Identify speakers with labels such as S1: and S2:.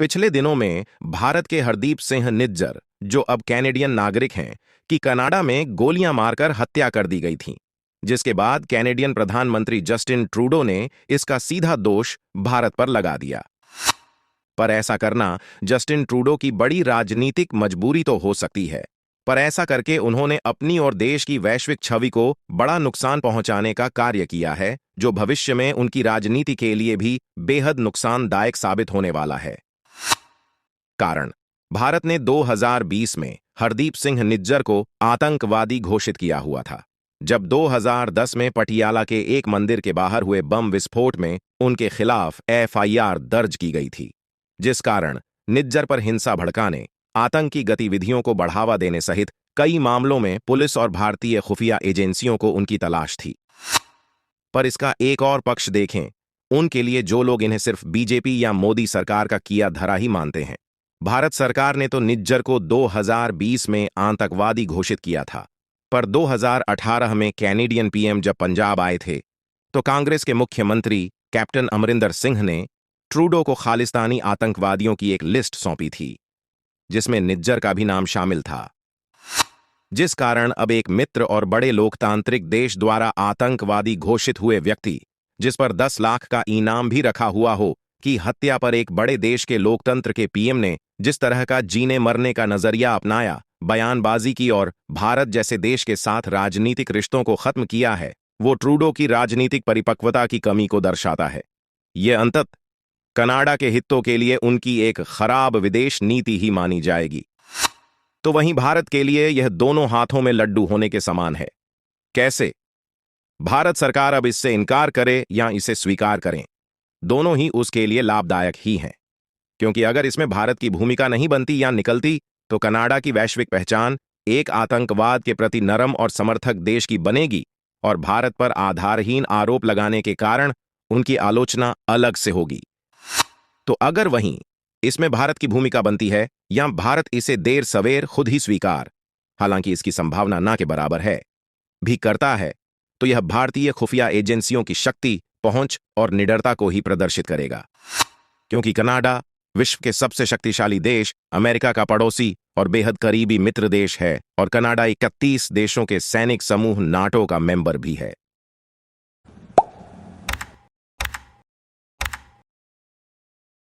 S1: पिछले दिनों में भारत के हरदीप सिंह निज्जर, जो अब कैनेडियन नागरिक हैं, की कनाडा में गोलियां मारकर हत्या कर दी गई थी, जिसके बाद कैनेडियन प्रधानमंत्री जस्टिन ट्रूडो ने इसका सीधा दोष भारत पर लगा दिया। पर ऐसा करना जस्टिन ट्रूडो की बड़ी राजनीतिक मजबूरी तो हो सकती है, पर ऐसा करके उन्होंने अपनी और देश की वैश्विक छवि को बड़ा नुकसान पहुंचाने का कार्य किया है, जो भविष्य में उनकी राजनीति के लिए भी बेहद नुकसानदायक साबित होने वाला है। कारण: भारत ने 2020 में हरदीप सिंह निज्जर को आतंकवादी घोषित किया हुआ था, जब 2010 में पटियाला के एक मंदिर के बाहर हुए बम विस्फोट में उनके खिलाफ एफआईआर दर्ज की गई थी, जिस कारण निज्जर पर हिंसा भड़काने, आतंकी गतिविधियों को बढ़ावा देने सहित कई मामलों में पुलिस और भारतीय खुफिया एजेंसियों को उनकी तलाश थी। पर इसका एक और पक्ष देखें, उनके लिए जो लोग इन्हें सिर्फ बीजेपी या मोदी सरकार का किया धरा ही मानते हैं। भारत सरकार ने तो निज्जर को 2020 में आतंकवादी घोषित किया था, पर 2018 में कैनेडियन पीएम जब पंजाब आए थे, तो कांग्रेस के मुख्यमंत्री कैप्टन अमरिंदर सिंह ने ट्रूडो को खालिस्तानी आतंकवादियों की एक लिस्ट सौंपी थी, जिसमें निज्जर का भी नाम शामिल था। जिस कारण अब एक मित्र और बड़े लोकतांत्रिक देश द्वारा आतंकवादी घोषित हुए व्यक्ति, जिस पर 10 लाख का इनाम भी रखा हुआ हो, की हत्या पर एक बड़े देश के लोकतंत्र के पीएम ने जिस तरह का जीने मरने का नजरिया अपनाया, बयानबाजी की और भारत जैसे देश के साथ राजनीतिक रिश्तों को खत्म किया है, वो ट्रूडो की राजनीतिक परिपक्वता की कमी को दर्शाता है। ये अंततः कनाडा के हितों के लिए उनकी एक खराब विदेश नीति ही मानी जाएगी। तो वहीं भारत के लिए यह दोनों हाथों में लड्डू होने के समान है। कैसे? भारत सरकार अब इससे इनकार करे या इसे स्वीकार करें, दोनों ही उसके लिए लाभदायक ही हैं, क्योंकि अगर इसमें भारत की भूमिका नहीं बनती या निकलती, तो कनाडा की वैश्विक पहचान एक आतंकवाद के प्रति नरम और समर्थक देश की बनेगी और भारत पर आधारहीन आरोप लगाने के कारण उनकी आलोचना अलग से होगी। तो अगर वहीं इसमें भारत की भूमिका बनती है या भारत इसे देर सवेर खुद ही स्वीकार, हालांकि इसकी संभावना ना के बराबर है, भी करता है, तो यह भारतीय खुफिया एजेंसियों की शक्ति, पहुंच और निडरता को ही प्रदर्शित करेगा। क्योंकि कनाडा विश्व के सबसे शक्तिशाली देश, अमेरिका का पड़ोसी और बेहद करीबी मित्र देश है, और कनाडा 31 देशों के सैनिक समूह नाटो का मेंबर भी है।